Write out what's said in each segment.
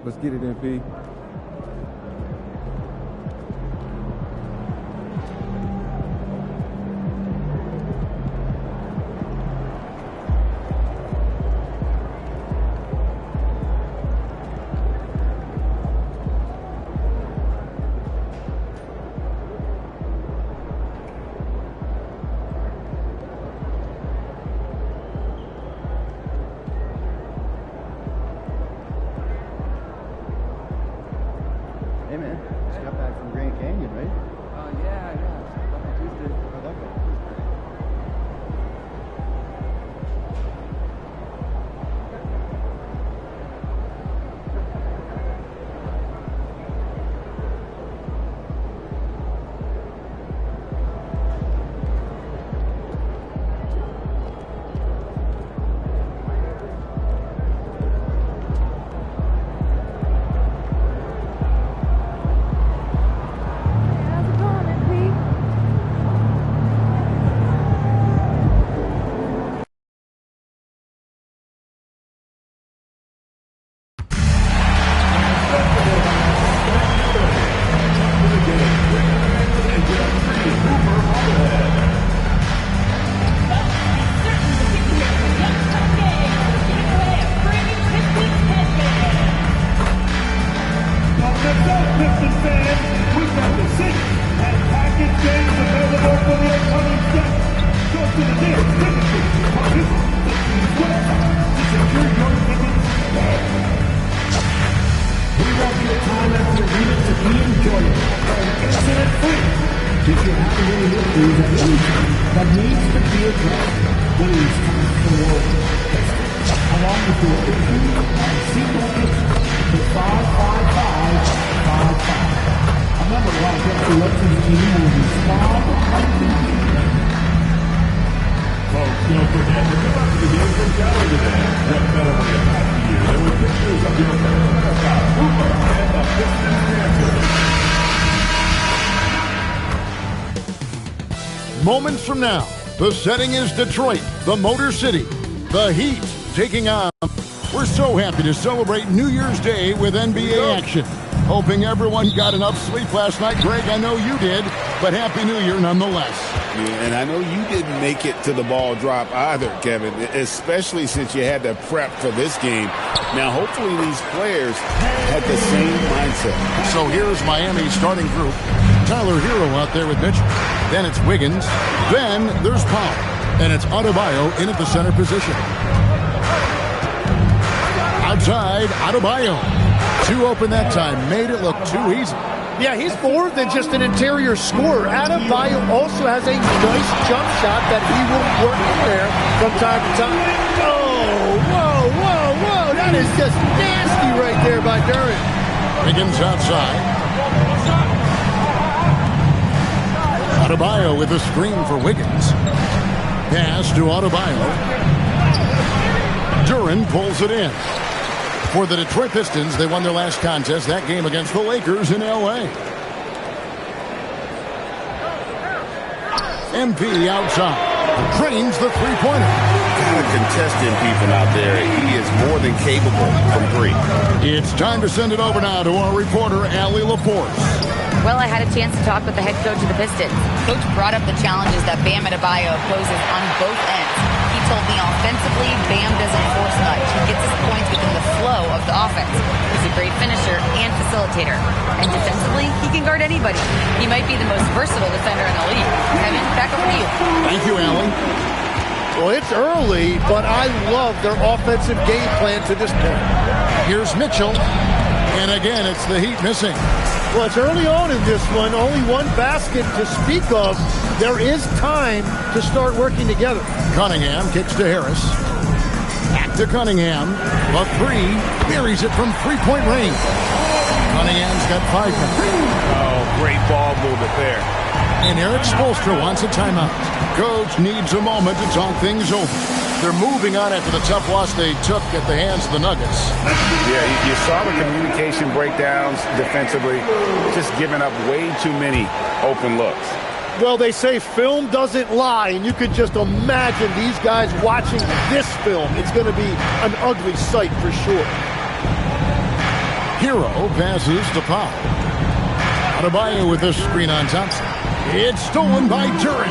Let's get it, MP. Hey man, just got back from Grand Canyon, right? Yeah. Tuesday. I love that. Moments from now, the setting is Detroit, the Motor City. The Heat taking on. We're so happy to celebrate New Year's Day with NBA action. Hoping everyone got enough sleep last night. Greg, I know you did, but Happy New Year nonetheless. Yeah, and I know you didn't make it to the ball drop either, Kevin, especially since you had to prep for this game. Now, hopefully these players had the same mindset. So here's Miami's starting group. Tyler Hero out there with Mitchell. Then it's Wiggins. Then there's Powell. And it's Adebayo in at the center position. Outside, Adebayo. Too open that time. Made it look too easy. Yeah, he's more than just an interior scorer. Adebayo also has a nice jump shot that he will work in there from time to time. Oh, whoa. That is just nasty right there by Durant. Wiggins outside. Adebayo with a screen for Wiggins. Pass to Adebayo. Durant pulls it in. For the Detroit Pistons, they won their last contest, that game against the Lakers in L.A. MP outside. Drains the three-pointer. Kind of contesting people out there. He is more than capable from three. It's time to send it over now to our reporter, Allie Laporte. Well, I had a chance to talk with the head coach of the Pistons. Coach brought up the challenges that Bam Adebayo poses on both ends. He told me offensively, Bam doesn't force much. He gets his points within the flow of the offense. He's a great finisher and facilitator. And defensively, he can guard anybody. He might be the most versatile defender in the league. Kevin, back over to you. Thank you, Allie. Well, it's early, but I love their offensive game plan to this point. Here's Mitchell. And again, it's the Heat missing. Well, it's early on in this one. Only one basket to speak of. There is time to start working together. Cunningham kicks to Harris. Back to Cunningham. A three. Buries it from three-point range. Cunningham's got 5 points. Oh, great ball movement there. And Eric Spoelstra wants a timeout. Coach needs a moment to talk things over. They're moving on after the tough loss they took at the hands of the Nuggets. Yeah, you saw the communication breakdowns defensively, just giving up way too many open looks. Well, they say film doesn't lie, and you could just imagine these guys watching this film. It's going to be an ugly sight for sure. Hero passes to Pau. Adebayo with the screen on Thompson. It's stolen by Duran.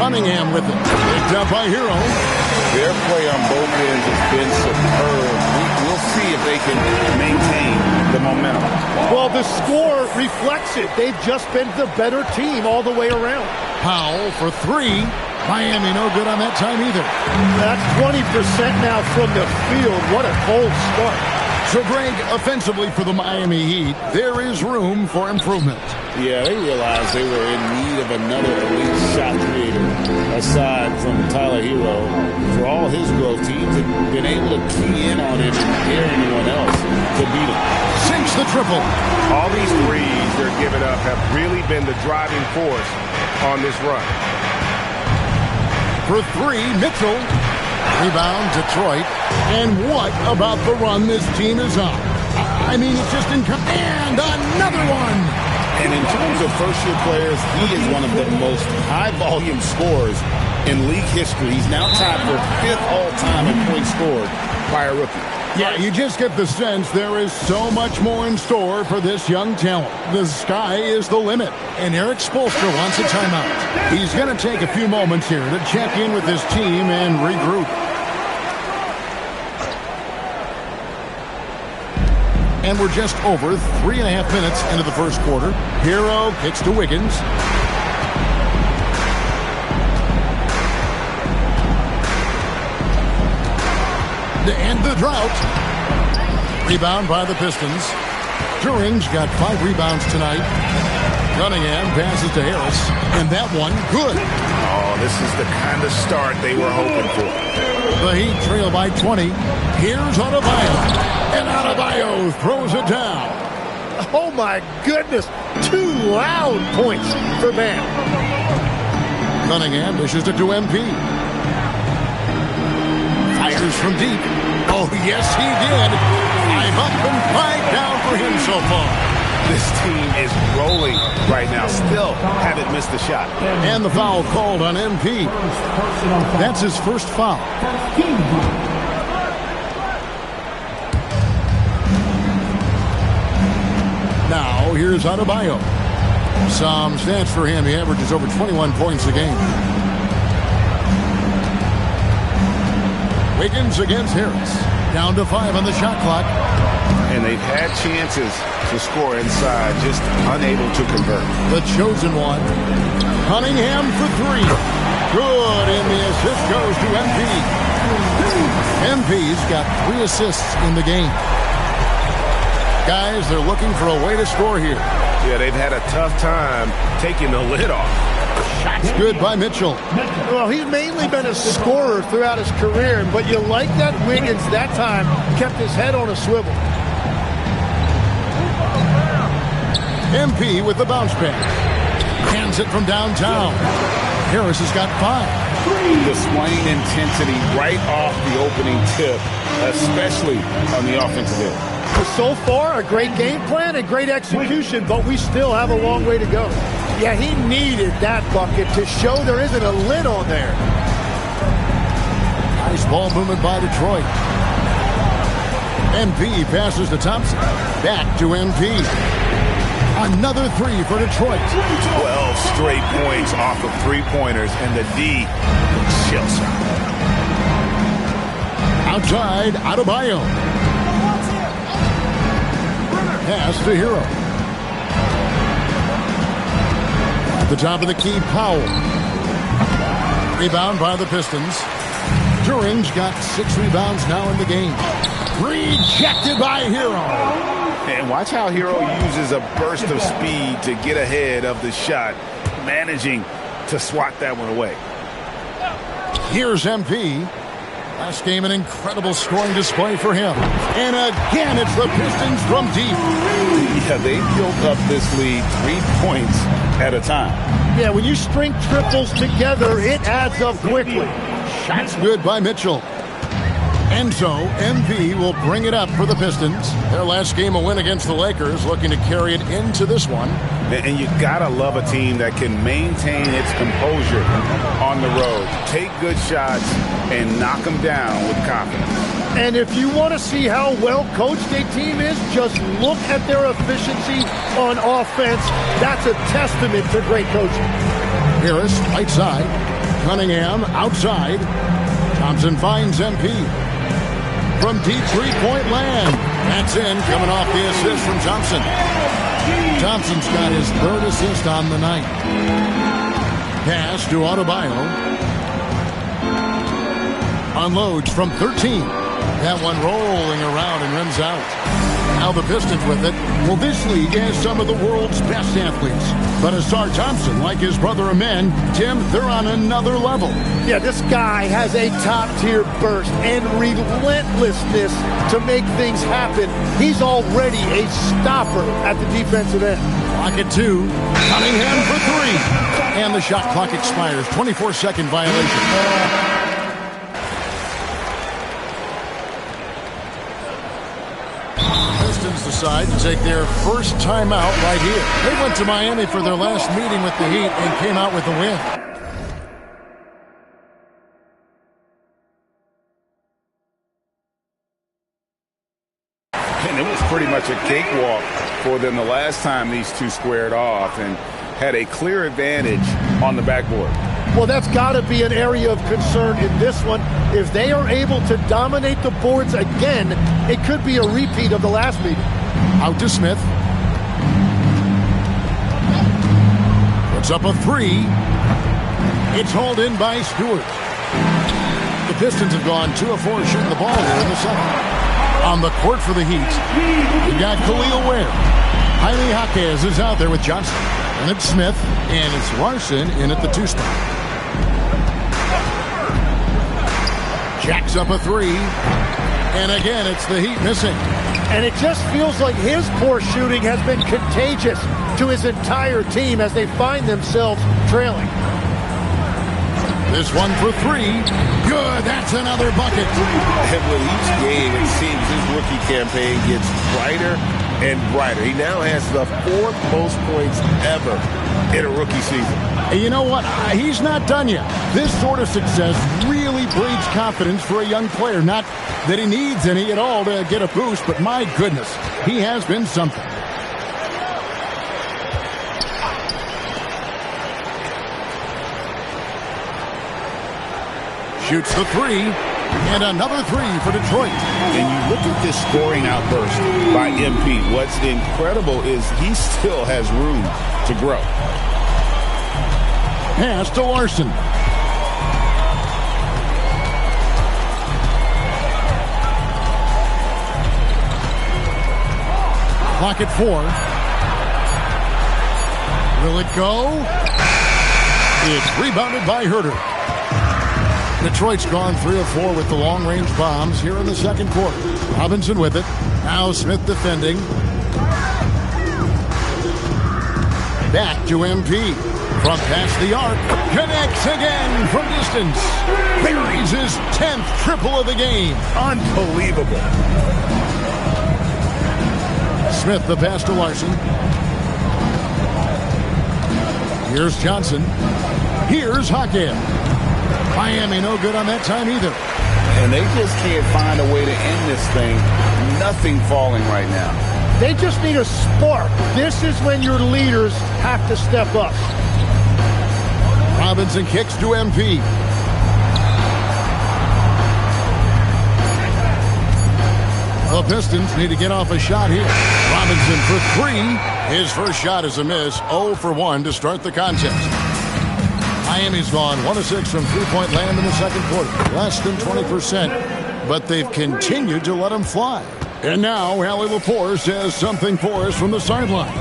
Cunningham with it. Picked up by Hero. Their play on both ends has been superb. We'll see if they can maintain the momentum. Well, the score reflects it. They've just been the better team all the way around. Powell for three. Miami no good on that time either. That's 20% now from the field. What a cold start. So, Greg, offensively for the Miami Heat, there is room for improvement. Yeah, they realized they were in need of another elite shot creator. Aside from Tyler Hero, for all his growth, teams have been able to key in on him and dare anyone else to beat him. Sinks the triple. All these threes they're giving up have really been the driving force on this run. For three, Mitchell. Rebound, Detroit. And what about the run this team is on? I mean, it's just and another one. And in terms of first-year players, he is one of the most high-volume scorers in league history. He's now tied for fifth all-time in points scored by a rookie. Yeah, you just get the sense there is so much more in store for this young talent. The sky is the limit. And Eric Spoelstra wants a timeout. He's going to take a few moments here to check in with his team and regroup. And we're just over 3.5 minutes into the first quarter. Hero kicks to Wiggins. To end the drought. Rebound by the Pistons. Turing's got 5 rebounds tonight. Cunningham passes to Harris. And that one, good. Oh, this is the kind of start they were hoping for. The Heat trail by 20. Here's Adebayo. And Adebayo throws it down. Oh, my goodness. 2 loud points for Bam. Cunningham dishes it to MP. Fires from deep. Oh, yes, he did. 5 up and 5 down for him so far. This team is rolling right now. Still haven't missed a shot. And the foul called on MP. That's his first foul. Now, here's Adebayo. Some stats for him. He averages over 21 points a game. Wiggins against Harris. Down to 5 on the shot clock. And they've had chances to score inside, just unable to convert. The chosen one. Cunningham for 3. Good, and the assist goes to MP. MP's got 3 assists in the game. Guys, they're looking for a way to score here. Yeah, they've had a tough time taking the lid off. Shot's good by Mitchell. Well, he's mainly been a scorer throughout his career, but you like that Wiggins that time kept his head on a swivel. MP with the bounce back. Hands it from downtown. Harris has got 5. Displaying intensity right off the opening tip, especially on the offensive end. So far, a great game plan and great execution, but we still have a long way to go. Yeah, he needed that bucket to show there isn't a lid on there. Nice ball movement by Detroit. MP passes to Thompson. Back to MP. Another 3 for Detroit. 12 straight points off of 3-pointers, and the D shell shock. Outside, Adebayo. Pass to Hero. At the top of the key, Powell. Rebound by the Pistons. Turing's got 6 rebounds now in the game. Rejected by Hero. And watch how Hero uses a burst of speed to get ahead of the shot, managing to swat that one away. Here's MP. Last game, an incredible scoring display for him. And again, it's the Pistons from deep. Yeah, they built up this lead 3 points at a time. Yeah, when you string triples together, it adds up quickly. Shots good by Mitchell. And so, MP will bring it up for the Pistons. Their last game, a win against the Lakers, looking to carry it into this one. And you gotta love a team that can maintain its composure on the road, take good shots, and knock them down with confidence. And if you want to see how well coached a team is, just look at their efficiency on offense. That's a testament to great coaching. Harris, right side. Cunningham, outside. Thompson finds MP. From deep three-point land. That's in, coming off the assist from Thompson. Thompson's got his third assist on the night. Pass to Adebayo. Unloads from 13. That one rolling around and rims out. Now the Pistons with it. Well, this league has some of the world's best athletes. But Asar Thompson, like his brother Amen, Tim, they're on another level. Yeah, this guy has a top-tier burst and relentlessness to make things happen. He's already a stopper at the defensive end. Clock at 2. Cunningham for 3. And the shot clock expires. 24-second violation. Decide to take their first timeout right here. They went to Miami for their last meeting with the Heat and came out with a win. And it was pretty much a cakewalk for them the last time these two squared off and had a clear advantage on the backboard. Well, that's got to be an area of concern in this one. If they are able to dominate the boards again, it could be a repeat of the last meeting. Out to Smith. Puts up a 3. It's hauled in by Stewart. The Pistons have gone 2 of 4 shooting the ball here in the second. On the court for the Heat, we got Khalil Ware. Jaime Jaquez is out there with Johnson. And it's Smith, and it's Larson in at the 2 spot. Jacks up a 3. And again, it's the Heat missing. And it just feels like his poor shooting has been contagious to his entire team as they find themselves trailing. This one for 3. Good. That's another bucket. And with each game, it seems his rookie campaign gets brighter and brighter. He now has the 4th most points ever in a rookie season. You know what? He's not done yet. This sort of success really breeds confidence for a young player. Not that he needs any at all to get a boost, but my goodness, he has been something. Shoots the 3, and another 3 for Detroit. And you look at this scoring outburst by MP. What's incredible is he still has room to grow. Pass to Larson. Clock at 4. Will it go? It's rebounded by Herter. Detroit's gone 3 of 4 with the long-range bombs here in the second quarter. Robinson with it. Now Smith defending. Back to MP. From past the arc. Connects again from distance. Buries his 10th triple of the game. Unbelievable. Smith the pass to Larson. Here's Johnson. Here's Jaquez. Miami no good on that time either. And they just can't find a way to end this thing. Nothing falling right now. They just need a spark. This is when your leaders have to step up. Robinson kicks to MP. The Pistons need to get off a shot here. Robinson for 3. His first shot is a miss. 0 for 1 to start the contest. Miami's gone 1 of 6 from three-point land in the second quarter. Less than 20%. But they've continued to let them fly. And now, Allie Lepore says something for us from the sideline.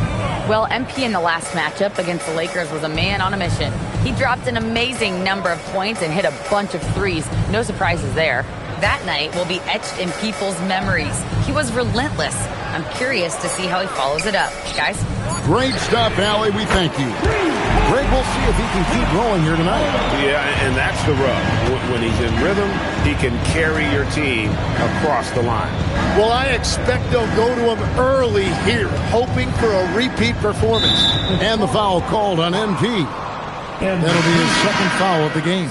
Well, MP in the last matchup against the Lakers was a man on a mission. He dropped an amazing number of points and hit a bunch of threes. No surprises there. That night will be etched in people's memories. He was relentless. I'm curious to see how he follows it up. Guys? Great stuff, Allie. We thank you. Greg, we'll see if he can keep rolling here tonight. Yeah, and that's the rub. When he's in rhythm, he can carry your team across the line. Well, I expect they'll go to him early here, hoping for a repeat performance. And the foul called on MP. That'll be his second foul of the game.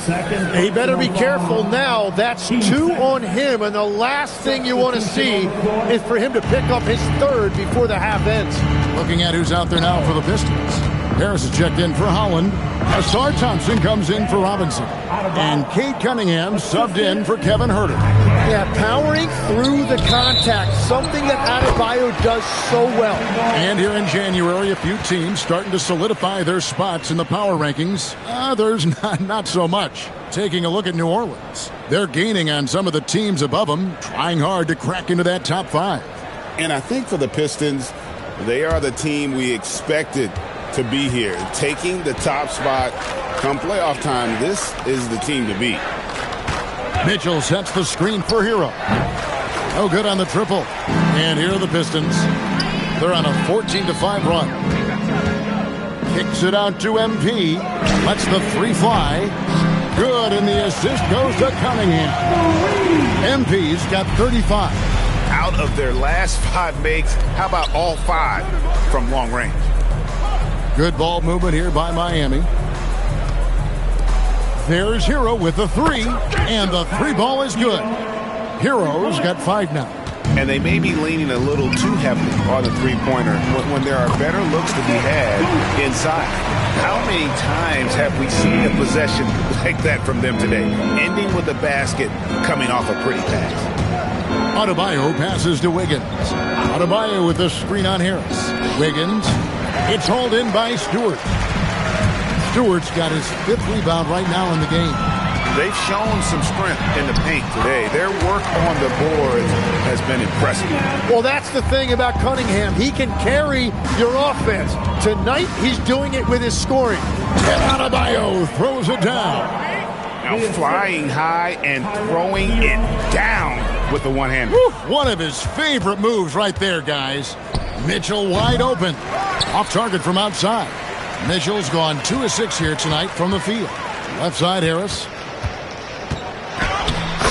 He better be careful now. That's 2 on him, and the last thing you want to see is for him to pick up his third before the half ends. Looking at who's out there now for the Pistons. Harris is checked in for Holland. Asar Thompson comes in for Robinson. And Cade Cunningham subbed in for Kevin Huerter. Yeah, powering through the contact, something that Adebayo does so well. And here in January, a few teams starting to solidify their spots in the power rankings. Others not so much. Taking a look at New Orleans. They're gaining on some of the teams above them, trying hard to crack into that top 5. And I think for the Pistons, they are the team we expected to be here. Taking the top spot come playoff time, this is the team to beat. Mitchell sets the screen for Hero. No good on the triple. And here are the Pistons. They're on a 14-5 run. Kicks it out to MP. Lets the 3 fly. Good, and the assist goes to Cunningham. MP's got 35. Out of their last 5 makes, how about all 5 from long range? Good ball movement here by Miami. There's Hero with the 3, and the 3 ball is good. Hero's got 5 now. And they may be leaning a little too heavily on the three-pointer when there are better looks to be had inside. How many times have we seen a possession like that from them today, ending with the basket coming off a pretty pass? Adebayo passes to Wiggins. Adebayo with the screen on Harris. Wiggins. It's hauled in by Stewart. Stewart's got his 5th rebound right now in the game. They've shown some strength in the paint today. Their work on the boards has been impressive. Well, that's the thing about Cunningham. He can carry your offense. Tonight, he's doing it with his scoring. And Adebayo throws it down. Now flying high and throwing it down with the one-hand. One of his favorite moves right there, guys. Mitchell wide open. Off target from outside. Mitchell's gone 2 of 6 here tonight from the field. Left side, Harris.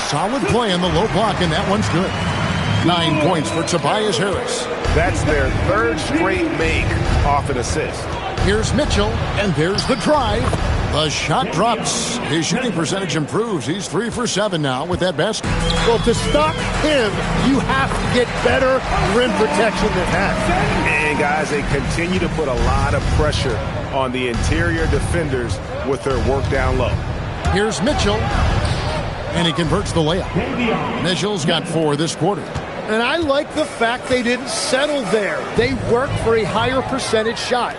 Solid play in the low block, and that one's good. 9 points for Tobias Harris. That's their 3rd straight make off an assist. Here's Mitchell, and there's the drive. The shot drops. His shooting percentage improves. He's 3 for 7 now with that basket. Well, to stop him, you have to get better rim protection than that. And guys, they continue to put a lot of pressure on the interior defenders with their work down low. Here's Mitchell, and he converts the layup. Mitchell's got 4 this quarter. And I like the fact they didn't settle there. They worked for a higher percentage shot.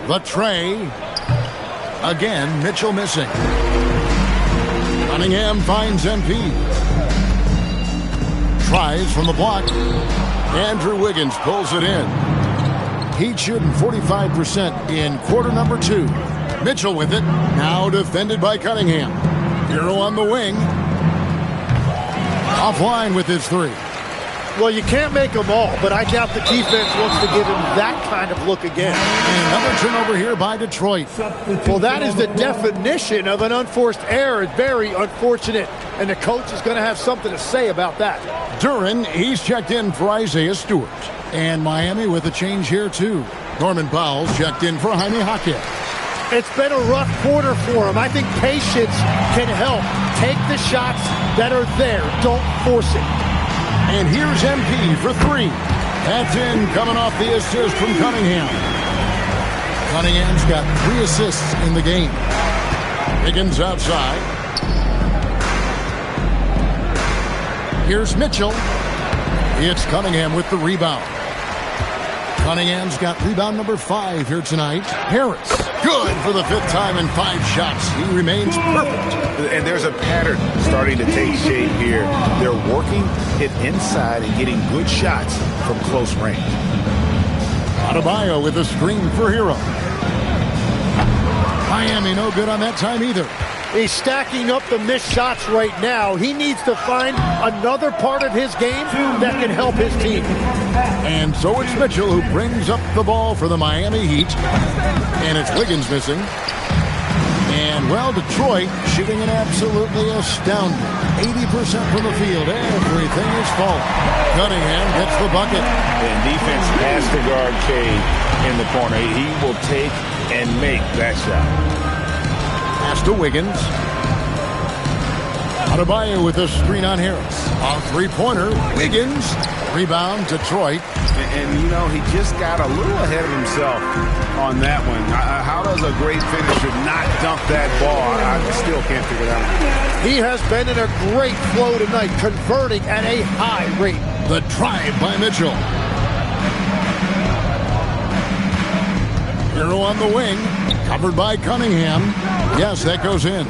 The tray. Again, Mitchell missing. Cunningham finds MP. Tries from the block. Andrew Wiggins pulls it in. Heat shooting 45% in quarter number 2. Mitchell with it. Now defended by Cunningham. Hero on the wing. Offline with his 3. Well, you can't make them all, but I doubt the defense wants to give him that kind of look again. And another turnover here by Detroit. Well, that is the definition of an unforced error. Very unfortunate, and the coach is going to have something to say about that. Duran, he's checked in for Isaiah Stewart. And Miami with a change here, too. Norman Powell's checked in for Jaime Jaquez. It's been a rough quarter for him. I think patience can help. Take the shots that are there. Don't force it. And here's MP for 3. That's in, coming off the assist from Cunningham. Cunningham's got 3 assists in the game. Higgins outside. Here's Mitchell. It's Cunningham with the rebound. Cunningham's got rebound number 5 here tonight. Harris, good for the 5th time in 5 shots. He remains perfect. And there's a pattern starting to take shape here. They're working it inside and getting good shots from close range. Adebayo with a screen for Hero. Miami no good on that time either. He's stacking up the missed shots right now. He needs to find another part of his game that can help his team. And so it's Mitchell who brings up the ball for the Miami Heat. And it's Wiggins missing. And, well, Detroit shooting an absolutely astounding 80% from the field. Everything is falling. Cunningham gets the bucket. And defense has to guard Cade in the corner. He will take and make that shot. Pass to Wiggins. Adebayo with a screen on Harris. On three-pointer, Wiggins. Rebound, Detroit. And, you know, he just got a little ahead of himself on that one. How does a great finisher not dunk that ball? I still can't figure that out. He has been in a great flow tonight, converting at a high rate. The drive by Mitchell. Hero on the wing, covered by Cunningham. Yes, that goes in.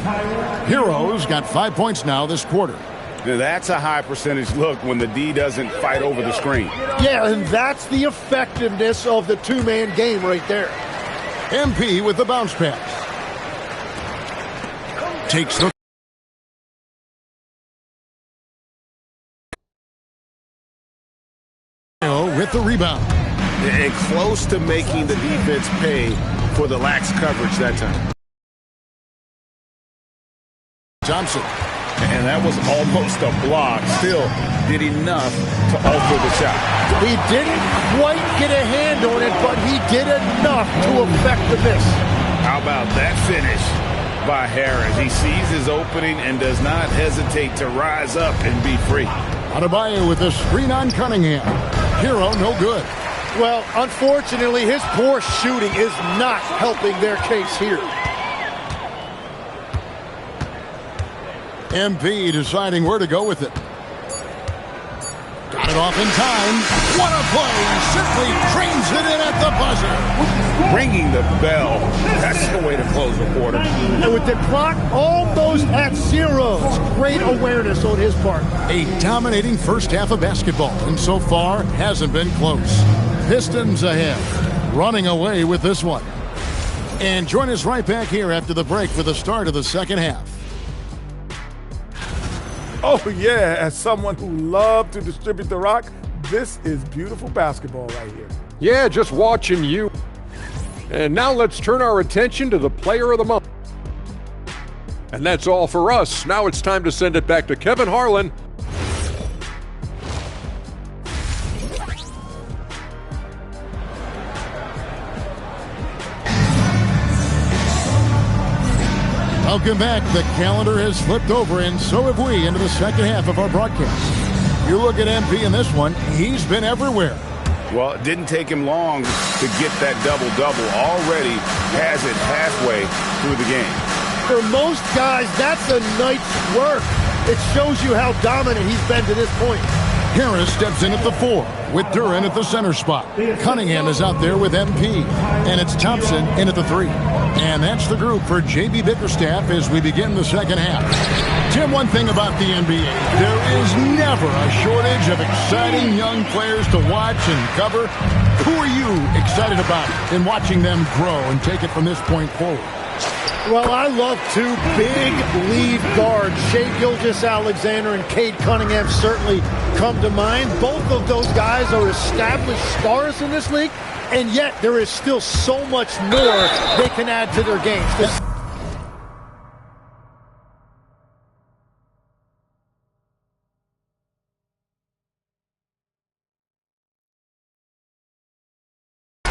Hero's got 5 points now this quarter. Now, that's a high percentage look when the D doesn't fight over the screen. Yeah, and that's the effectiveness of the two-man game right there. MP with the bounce pass. Takes the with the rebound. And close to making the defense pay for the lax coverage that time. Thompson. And that was almost a block. Still did enough to alter the shot. He didn't quite get a hand on it, but he did enough to affect the miss. How about that finish by Harris? He sees his opening and does not hesitate to rise up and be free. Adebayo with a screen on Cunningham. Hero no good. Well, unfortunately, his poor shooting is not helping their case here. MP deciding where to go with it. Got it off in time. What a play! Simply trains it in at the buzzer. Ringing the bell. That's the way to close the quarter. And with the clock almost at zero, great awareness on his part. A dominating first half of basketball, and so far hasn't been close. Pistons ahead, running away with this one. And join us right back here after the break for the start of the second half. Oh, yeah, as someone who loved to distribute the rock, this is beautiful basketball right here. Yeah, just watching you. And now let's turn our attention to the player of the month. And that's all for us. Now it's time to send it back to Kevin Harlan. Welcome back. The calendar has flipped over, and so have we, into the second half of our broadcast. You look at MP in this one, he's been everywhere. Well, it didn't take him long to get that double-double. Already has it halfway through the game. For most guys, that's a night's work. It shows you how dominant he's been to this point. Harris steps in at the 4, with Duran at the center spot. Cunningham is out there with MP, and it's Thompson in at the 3. And that's the group for J.B. Bickerstaff as we begin the second half. Tim, one thing about the NBA, there is never a shortage of exciting young players to watch and cover. Who are you excited about in watching them grow and take it from this point forward? Well, I love two big lead guards. Shai Gilgeous-Alexander and Cade Cunningham certainly come to mind. Both of those guys are established stars in this league, and yet there is still so much more they can add to their games. This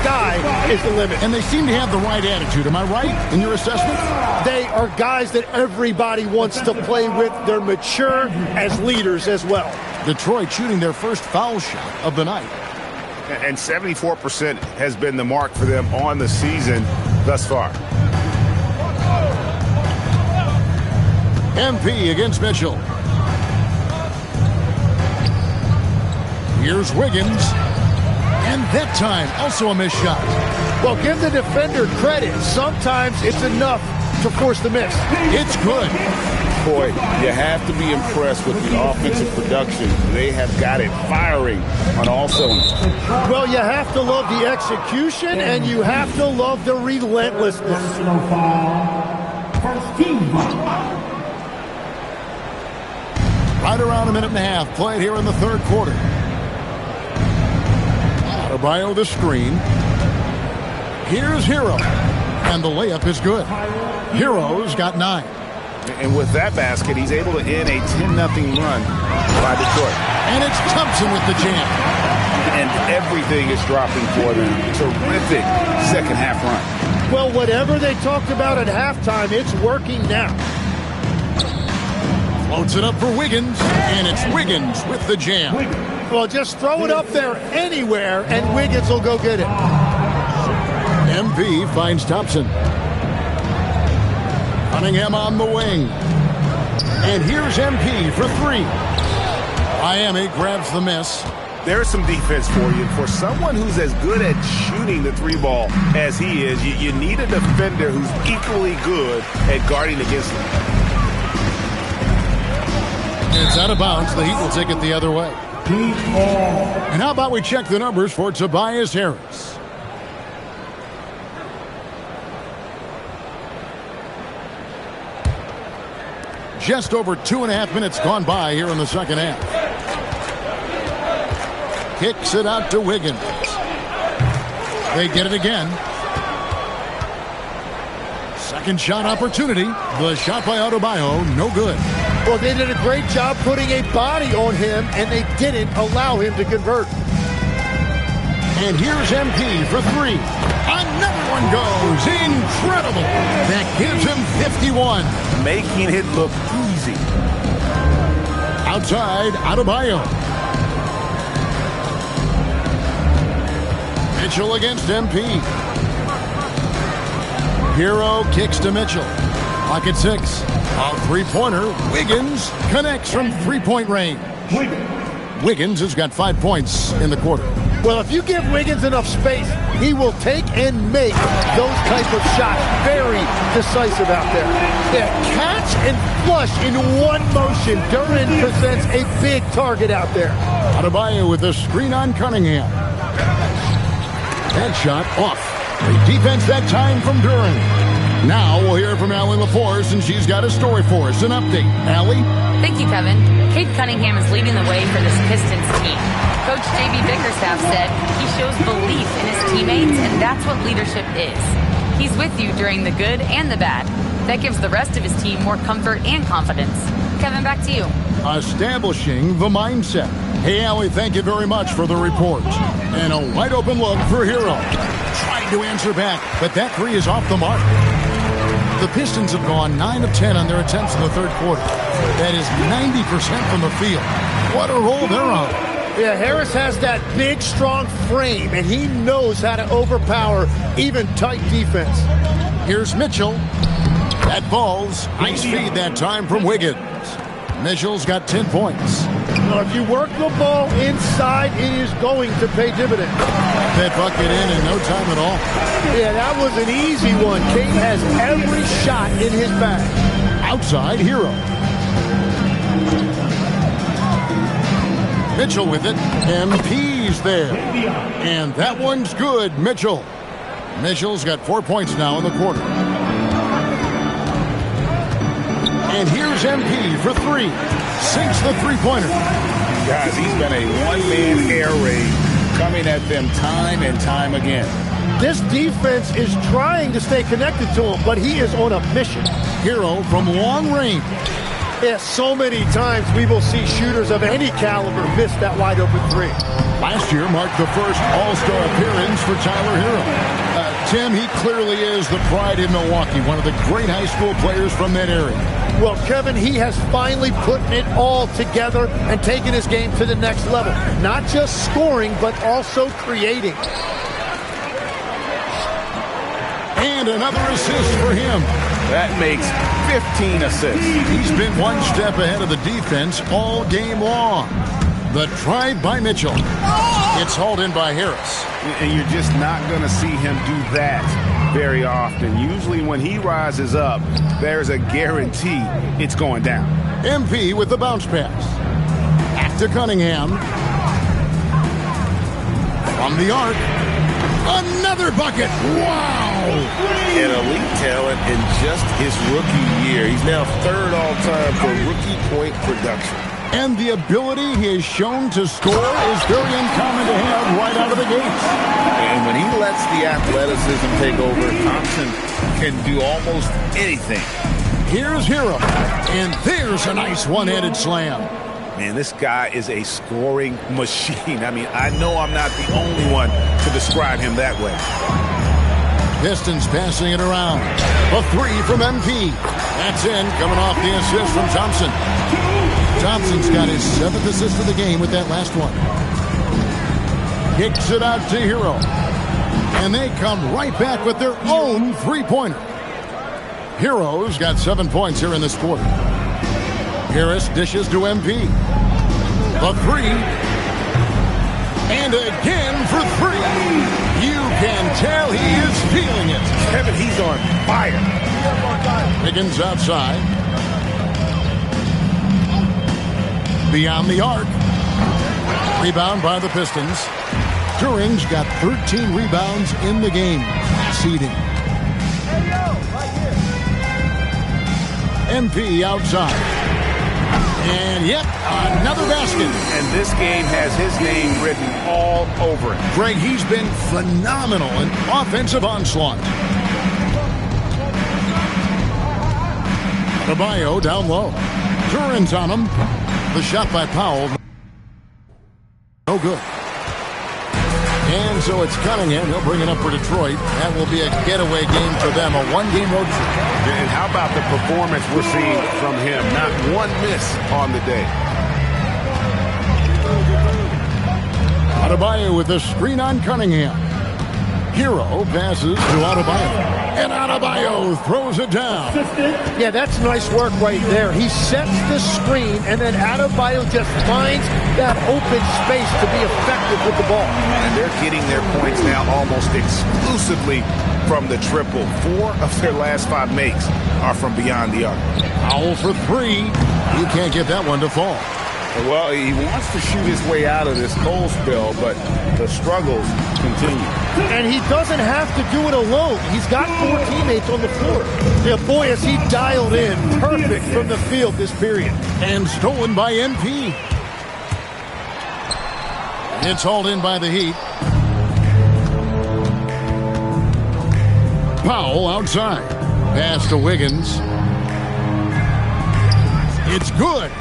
guy is the limit. And they seem to have the right attitude. Am I right in your assessment? They are guys that everybody wants to play with. They're mature as leaders as well. Detroit shooting their first foul shot of the night. And 74% has been the mark for them on the season thus far. MP against Mitchell. Here's Wiggins. And that time, also a missed shot. Well, give the defender credit. Sometimes it's enough to force the miss. It's good. Boy, you have to be impressed with the offensive production. They have got it firing on all cylinders. Well, you have to love the execution, and you have to love the relentlessness. Right around a minute and a half played here in the third quarter. Adebayo the screen. Here's Hero. And the layup is good. Hero's got 9. And with that basket, he's able to end a 10-0 run by Detroit. And it's Thompson with the jam. And everything is dropping for them. Terrific second half run. Well, whatever they talked about at halftime, it's working now. Floats it up for Wiggins, and it's Wiggins with the jam. Well, just throw it up there anywhere, and Wiggins will go get it. MP finds Thompson. Cunningham on the wing. And here's MP for three. Miami grabs the miss. There's some defense for you. For someone who's as good at shooting the three ball as he is, you need a defender who's equally good at guarding against him. It's out of bounds. The Heat will take it the other way. And how about we check the numbers for Tobias Harris? Just over 2.5 minutes gone by here in the second half. Kicks it out to Wiggins. They get it again. Second shot opportunity. The shot by Adebayo, no good. Well, they did a great job putting a body on him, and they didn't allow him to convert. And here's MP for three. Another one goes. Incredible. That gives him 51. Making it look easy. Outside, Adebayo. Mitchell against MP. Hero kicks to Mitchell. Clock at 6. A three-pointer. Wiggins connects from three-point range. Wiggins has got 5 points in the quarter. Well, if you give Wiggins enough space, he will take and make those type of shots. Very decisive out there. Yeah, catch and flush in one motion. Duran presents a big target out there. Adebayo with the screen on Cunningham. That shot off. Great defense that time from Duran. Now we'll hear from Allie LaForce, and she's got a story for us. An update. Allie? Thank you, Kevin. Cade Cunningham is leading the way for this Pistons team. Coach J.B. Bickerstaff said he shows belief in his teammates, and that's what leadership is. He's with you during the good and the bad. That gives the rest of his team more comfort and confidence. Kevin, back to you. Establishing the mindset. Hey, Allie, thank you very much for the report. And a wide open look for Hero. Trying to answer back, but that three is off the mark. The Pistons have gone 9 of 10 on their attempts in the third quarter. That is 90% from the field. What a roll they're on. Yeah, Harris has that big, strong frame, and he knows how to overpower even tight defense. Here's Mitchell. That falls. Nice feed that time from Wiggins. Mitchell's got 10 points. Now, if you work the ball inside, it is going to pay dividends. That bucket in no time at all. Yeah, that was an easy one. Cade has every shot in his bag. Outside, Hero. Mitchell with it. MP's there. And that one's good. Mitchell. Mitchell's got 4 points now in the quarter. And here's MP for three. Sinks the three-pointer. Guys, he's been a one-man air raid coming at them time and time again. This defense is trying to stay connected to him, but he is on a mission. Hero from long range. Yeah, so many times we will see shooters of any caliber miss that wide-open three. Last year marked the first All-Star appearance for Tyler Hero. Tim, he clearly is the pride in Milwaukee, one of the great high school players from that area. Well, Kevin, he has finally put it all together and taken his game to the next level. Not just scoring, but also creating. And another assist for him. That makes 15 assists. He's been one step ahead of the defense all game long. The drive by Mitchell. It's hauled in by Harris. And you're just not going to see him do that very often. Usually when he rises up, there's a guarantee it's going down. MP with the bounce pass. Back to Cunningham. From the arc. Another bucket. Wow. An elite talent in just his rookie year. He's now third all-time for rookie point production. And the ability he has shown to score is very uncommon to have right out of the gates. And when he lets the athleticism take over, Thompson can do almost anything. Here's Hero. And there's a nice one-handed slam. Man, this guy is a scoring machine. I mean, I know I'm not the only one to describe him that way. Pistons passing it around. A three from MP. That's in, coming off the assist from Thompson. Thompson's got his 7th assist of the game with that last one. Kicks it out to Hero. And they come right back with their own three-pointer. Hero's got 7 points here in this quarter. Harris dishes to MP. The three. And again for three. You can tell he is feeling it. Kevin, he's on fire. Wiggins outside. Beyond the arc. Rebound by the Pistons. Turing's got 13 rebounds in the game. Seeding. MP outside. And yep, another basket. And this game has his name written all over it. Greg, he's been phenomenal in offensive onslaught. Adebayo down low. Turin's on him. The shot by Powell. No good. And so it's Cunningham. He'll bring it up for Detroit. That will be a getaway game for them, a one-game road trip. And how about the performance we're seeing from him? Not one miss on the day. Adebayo with the screen on Cunningham. Hero passes to Adebayo. And Adebayo throws it down. Yeah, that's nice work right there. He sets the screen, and then Adebayo just finds that open space to be effective with the ball. And they're getting their points now almost exclusively from the triple. 4 of their last 5 makes are from beyond the arc. Powell for 3. You can't get that one to fall. Well, he wants to shoot his way out of this cold spell, but the struggles continue. And he doesn't have to do it alone. He's got 4 teammates on the floor. Yeah, boy, is he dialed in perfect from the field this period. And stolen by MP. It's hauled in by the Heat. Powell outside. Pass to Wiggins. It's good.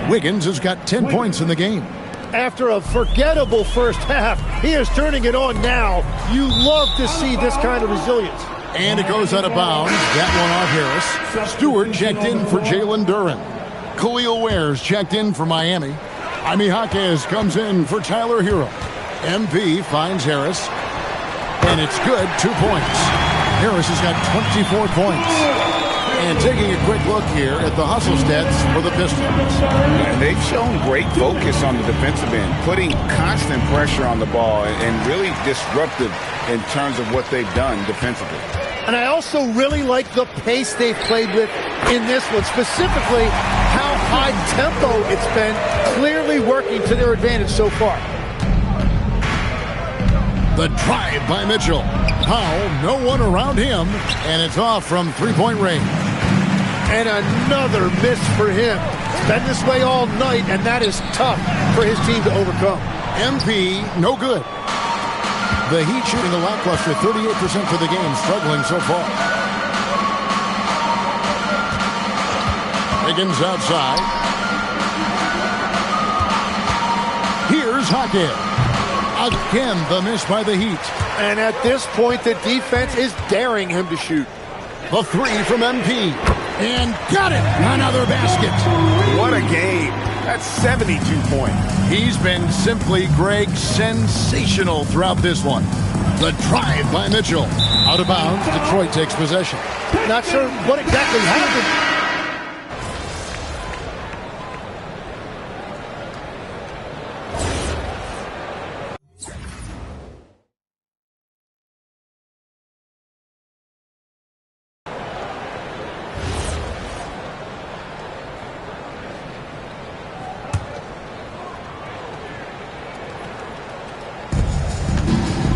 Wiggins has got 10 points in the game. After a forgettable first half, he is turning it on now. You love to see this kind of resilience. And it goes out of bounds. That one off Harris. Stewart checked in for Jalen Duren. Khalil Ware's checked in for Miami. Jaime Jaquez comes in for Tyler Hero. MP finds Harris. And it's good, 2 points. Harris has got 24 points. And taking a quick look here at the hustle stats for the Pistons. And they've shown great focus on the defensive end, putting constant pressure on the ball and really disruptive in terms of what they've done defensively. And I also really like the pace they've played with in this one, specifically how high tempo it's been, clearly working to their advantage so far. The drive by Mitchell. Powell, no one around him, and it's off from three-point range. And another miss for him. It's been this way all night, and that is tough for his team to overcome. MP, no good. The Heat shooting a lackluster 38% for the game, struggling so far. Wiggins outside. Here's Jaquez. Again, the miss by the Heat. And at this point, the defense is daring him to shoot. The three from MP. And got it! Another basket. What a game. That's 72 points. He's been simply, Greg, sensational throughout this one. The drive by Mitchell. Out of bounds, Detroit takes possession. Not sure what exactly happened.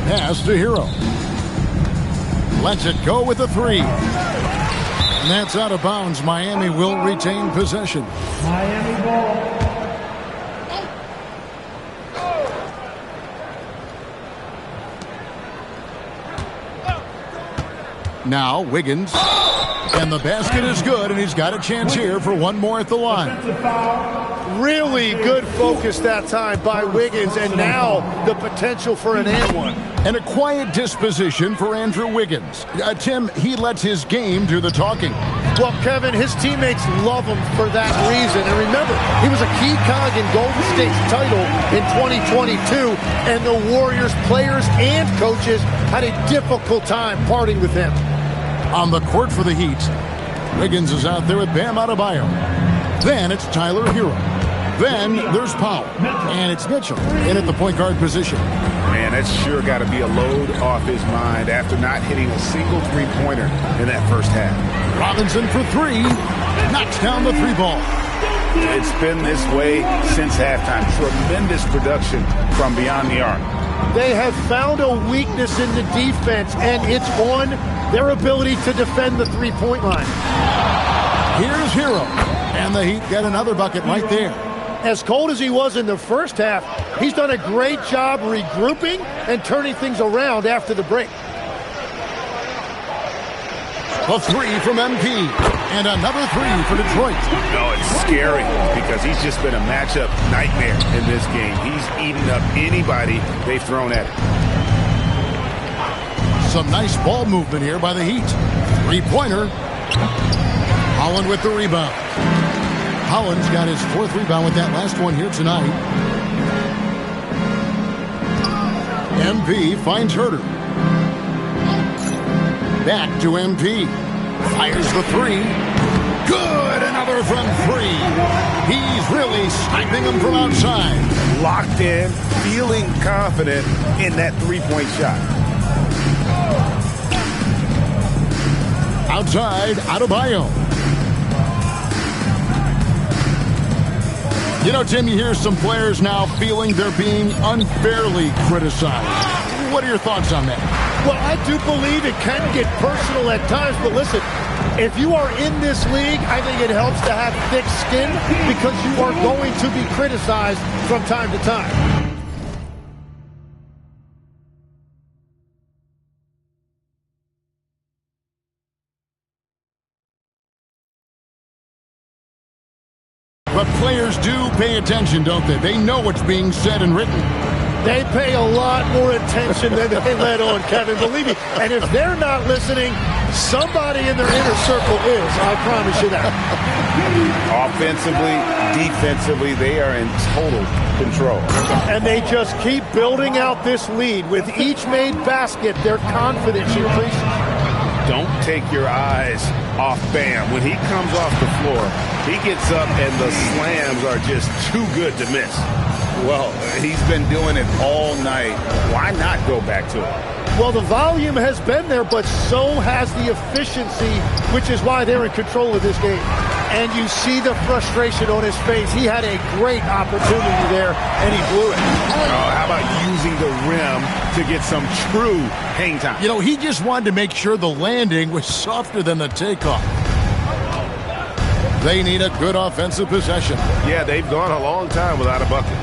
Pass to Hero. Lets it go with the three. And that's out of bounds. Miami will retain possession. Miami ball. Now Wiggins. And the basket is good, and he's got a chance here for one more at the line. Really good focus that time by Wiggins, and now the potential for an and one. And a quiet disposition for Andrew Wiggins. Tim, he lets his game do the talking. Well, Kevin, his teammates love him for that reason. And remember, he was a key cog in Golden State's title in 2022, and the Warriors players and coaches had a difficult time parting with him. On the court for the Heat, Wiggins is out there with Bam Adebayo. Then it's Tyler Hero. Then there's Powell. And it's Mitchell in at the point guard position. Man, that's sure got to be a load off his mind after not hitting a single three-pointer in that first half. Robinson for three. Knocks down the three ball. It's been this way since halftime. Tremendous production from beyond the arc. They have found a weakness in the defense, and it's on their ability to defend the three-point line. Here's Hero. And the Heat get another bucket right there. As cold as he was in the first half, he's done a great job regrouping and turning things around after the break. A three from MP. And another three for Detroit. No, it's scary because he's just been a matchup nightmare in this game. He's eaten up anybody they've thrown at him. Some nice ball movement here by the Heat. Three-pointer. Holland with the rebound. Holland's got his fourth rebound with that last one here tonight. MP finds Herter. Back to MP. Fires the three. Good! Another from three. He's really sniping them from outside. Locked in, feeling confident in that three-point shot. Outside, Adebayo. You know, Tim, you hear some players now feeling they're being unfairly criticized. What are your thoughts on that? Well, I do believe it can get personal at times, but listen, if you are in this league, I think it helps to have thick skin because you are going to be criticized from time to time. But players do pay attention, don't they? They know what's being said and written. They pay a lot more attention than they let on, Kevin, believe me. And if they're not listening, somebody in their inner circle is. I promise you that. Offensively, defensively, they are in total control. And they just keep building out this lead. With each made basket, their confidence increases. Don't take your eyes off Bam. When he comes off the floor, he gets up and the slams are just too good to miss. Well, he's been doing it all night. Why not go back to it? Well, the volume has been there, but so has the efficiency, which is why they're in control of this game. And you see the frustration on his face. He had a great opportunity there, and he blew it. How about using the rim to get some true hang time? You know, he just wanted to make sure the landing was softer than the takeoff. They need a good offensive possession. Yeah, they've gone a long time without a bucket.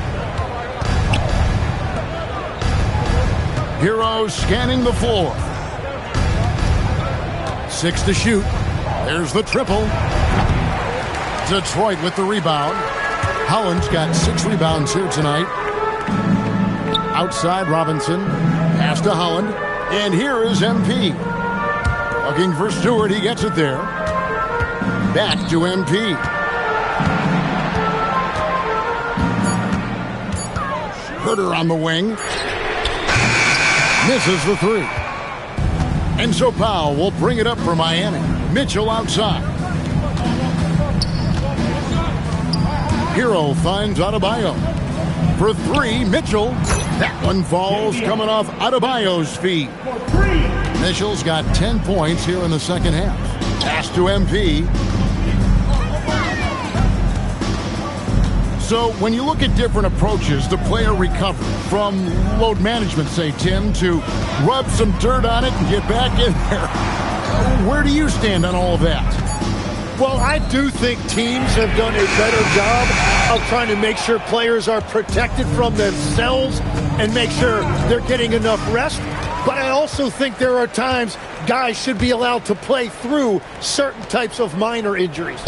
Hero scanning the floor. 6 to shoot. There's the triple. Detroit with the rebound. Holland's got 6 rebounds here tonight. Outside Robinson. Pass to Holland. And here is MP. Looking for Stewart. He gets it there. Back to MP. Herter on the wing. Misses the three. And so Powell will bring it up for Miami. Mitchell outside. Hero finds Adebayo. For three, Mitchell. That one falls coming off Adebayo's feet. Mitchell's got 10 points here in the second half. Pass to MP. So when you look at different approaches to player recovery, from load management, say, Tim, to rub some dirt on it and get back in there, where do you stand on all of that? Well, I do think teams have done a better job of trying to make sure players are protected from themselves and make sure they're getting enough rest. but I also think there are times guys should be allowed to play through certain types of minor injuries.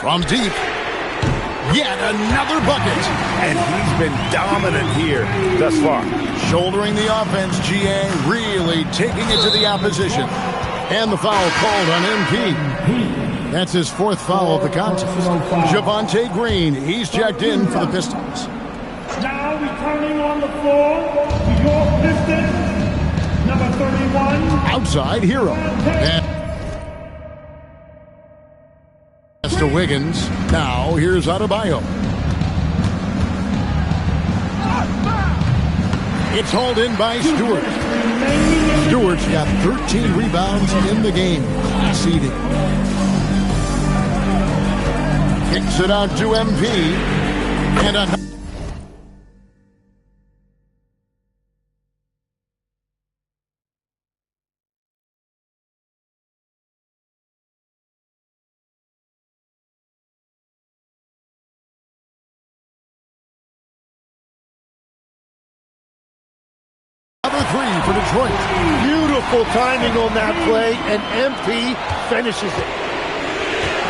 From deep, yet another bucket. And he's been dominant here thus far. Shouldering the offense, GA really taking it to the opposition. And the foul called on MP. That's his fourth foul of the contest. Javonte Green, he's checked in for the Pistons. Now returning on the floor to your Pistons, number 31. Outside Hero. And to Wiggins. Now here's Adebayo. It's hauled in by Stewart. Stewart's got 13 rebounds in the game. Seeding. Kicks it out to MP. And a three for Detroit. Beautiful timing on that play, and MP finishes it.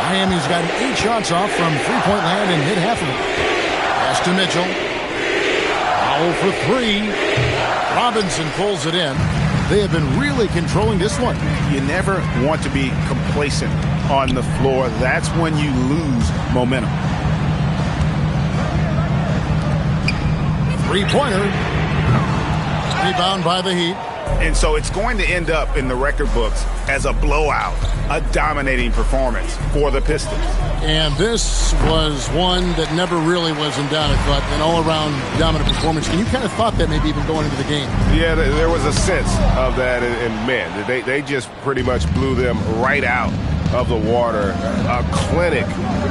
Miami's got 8 shots off from three-point land and hit half of it. Pass to Mitchell. Foul for 3. Robinson pulls it in. They have been really controlling this one. You never want to be complacent on the floor. That's when you lose momentum. Three-pointer. Rebound by the Heat. And so it's going to end up in the record books as a blowout, a dominating performance for the Pistons. And this was one that never really was in doubt, I thought, an all-around dominant performance. And you kind of thought that maybe even going into the game. Yeah, there was a sense of that, and man, they just pretty much blew them right out of the water. A clinic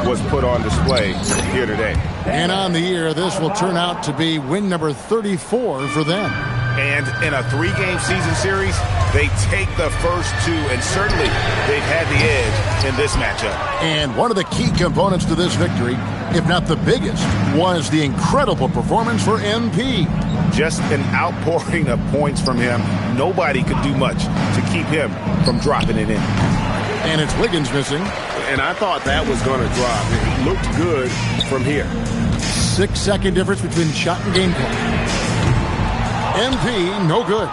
was put on display here today. And on the year, this will turn out to be win number 34 for them. And in a 3-game season series, they take the first 2, and certainly they've had the edge in this matchup. And one of the key components to this victory, if not the biggest, was the incredible performance for MP. Just an outpouring of points from him. Nobody could do much to keep him from dropping it in. And it's Wiggins missing. And I thought that was going to drop. It looked good from here. 6-second difference between shot and game clock. MP, no good.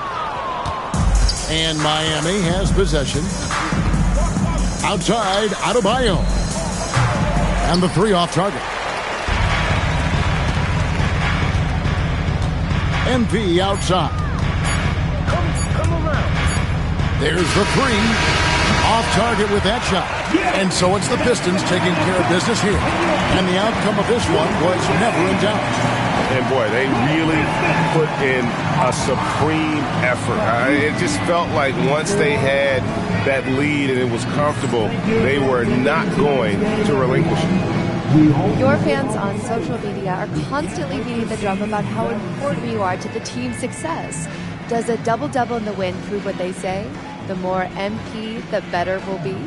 And Miami has possession. Outside, Adebayo. And the 3 off target. MP outside. There's the 3. Off target with that shot. And so it's the Pistons taking care of business here. And the outcome of this one was never in doubt. And boy, they really put in a supreme effort. It just felt like once they had that lead and it was comfortable, they were not going to relinquish it. Your fans on social media are constantly beating the drum about how important you are to the team's success. Does a double-double in the win prove what they say? The more MP, the better will be?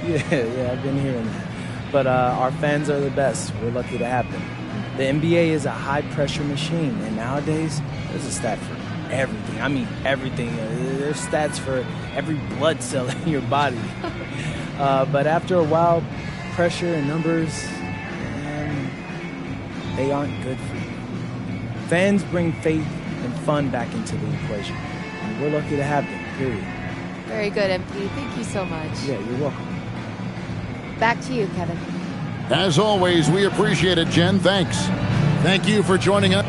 Yeah, I've been hearing that. But our fans are the best. We're lucky to have them. The NBA is a high-pressure machine, and nowadays, there's a stat for everything. I mean, everything. There's stats for every blood cell in your body. But after a while, pressure and numbers, they aren't good for you. Fans bring faith and fun back into the equation. And we're lucky to have them, period. Very good, MP. Thank you so much. Yeah, you're welcome. Back to you, Kevin. As always, we appreciate it, Jen. Thanks. Thank you for joining us.